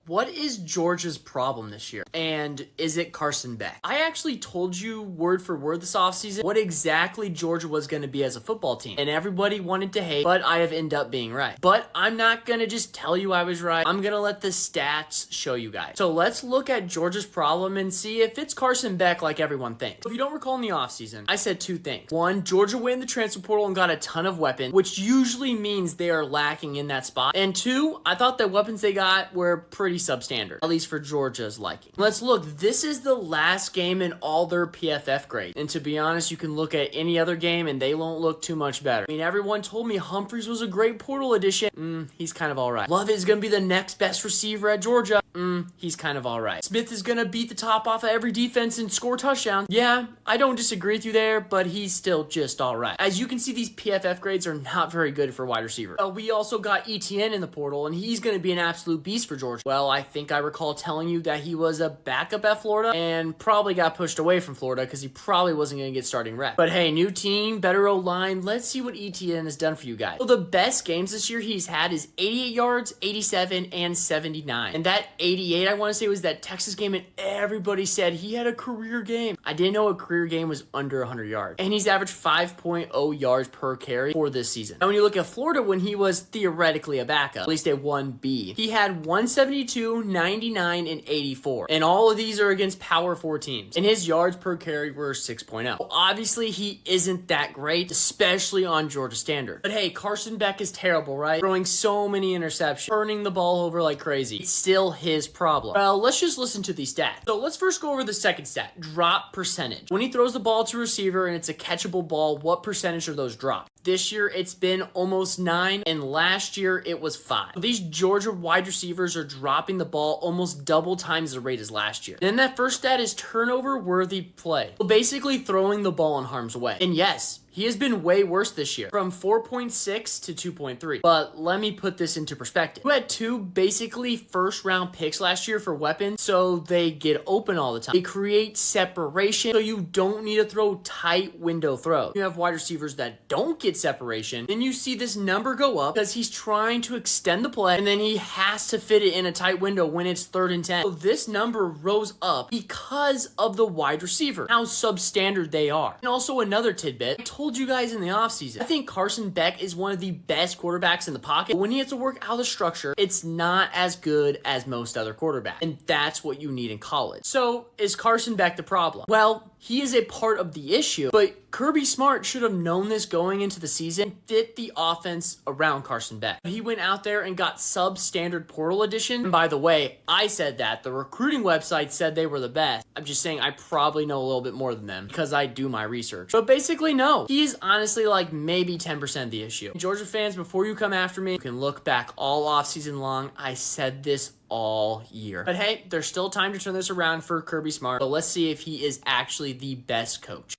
What is Georgia's problem this year? And is it Carson Beck? I actually told you word for word this offseason what exactly Georgia was going to be as a football team. And everybody wanted to hate, but I have ended up being right. But I'm not going to just tell you I was right. I'm going to let the stats show you guys. So let's look at Georgia's problem and see if it's Carson Beck like everyone thinks. If you don't recall in the offseason, I said two things. One, Georgia went in the transfer portal and got a ton of weapons, which usually means they are lacking in that spot. And two, I thought the weapons they got were pretty substandard, at least for Georgia's liking. Let's look. This is the last game in all their PFF grades. And to be honest, you can look at any other game and they won't look too much better. I mean, everyone told me Humphreys was a great portal addition. He's kind of all right. Love is going to be the next best receiver at Georgia. He's kind of all right. Smith is going to beat the top off of every defense and score touchdowns. Yeah, I don't disagree with you there, but he's still just all right. As you can see, these PFF grades are not very good for wide receiver. We also got ETN in the portal, and he's going to be an absolute beast for Georgia. Well, I think I recall telling you that he was a backup at Florida and probably got pushed away from Florida because he probably wasn't going to get starting rep. But hey, new team, better O-line. Let's see what ETN has done for you guys. So the best games this year he's had is 88 yards, 87, and 79. And that 88, I want to say, was that Texas game, and everybody said he had a career game. I didn't know a career game was under 100 yards. And he's averaged 5.0 yards per carry for this season. And when you look at Florida, when he was theoretically a backup, at least a 1B, he had 172, 99, and 84. And all of these are against Power 4 teams. And his yards per carry were 6.0. Well, obviously, he isn't that great, especially on Georgia standard. But hey, Carson Beck is terrible, right? Throwing so many interceptions, turning the ball over like crazy. It's still his problem. Well, let's just listen to these stats. So let's first go over the second stat, drop percentage. When he throws the ball to receiver and it's a catchable ball, what percentage of those drop? This year, it's been almost 9, and last year, it was 5. So these Georgia wide receivers are dropping the ball almost double times the rate as last year. Then that first stat is turnover-worthy play. So basically throwing the ball in harm's way. And yes, he has been way worse this year, from 4.6 to 2.3. But let me put this into perspective. You had 2 basically first-round picks last year for weapons, so they get open all the time. They create separation, so you don't need to throw tight window throws. You have wide receivers that don't get separation, then you see this number go up because he's trying to extend the play, and then he has to fit it in a tight window when it's 3rd and 10. So this number rose up because of the wide receiver, how substandard they are. And also another tidbit, I told you guys in the offseason, I think Carson Beck is one of the best quarterbacks in the pocket. But when he has to work out of the structure, it's not as good as most other quarterbacks. And that's what you need in college. So is Carson Beck the problem? Well, he is a part of the issue, but Kirby Smart should have known this going into the season, fit the offense around Carson Beck. He went out there and got substandard portal addition. And by the way, I said that. The recruiting website said they were the best. I'm just saying I probably know a little bit more than them because I do my research. But basically, no. He is honestly like maybe 10% of the issue. Georgia fans, before you come after me, you can look back all offseason long. I said this all year. But hey, there's still time to turn this around for Kirby Smart. So let's see if he is actually the best coach.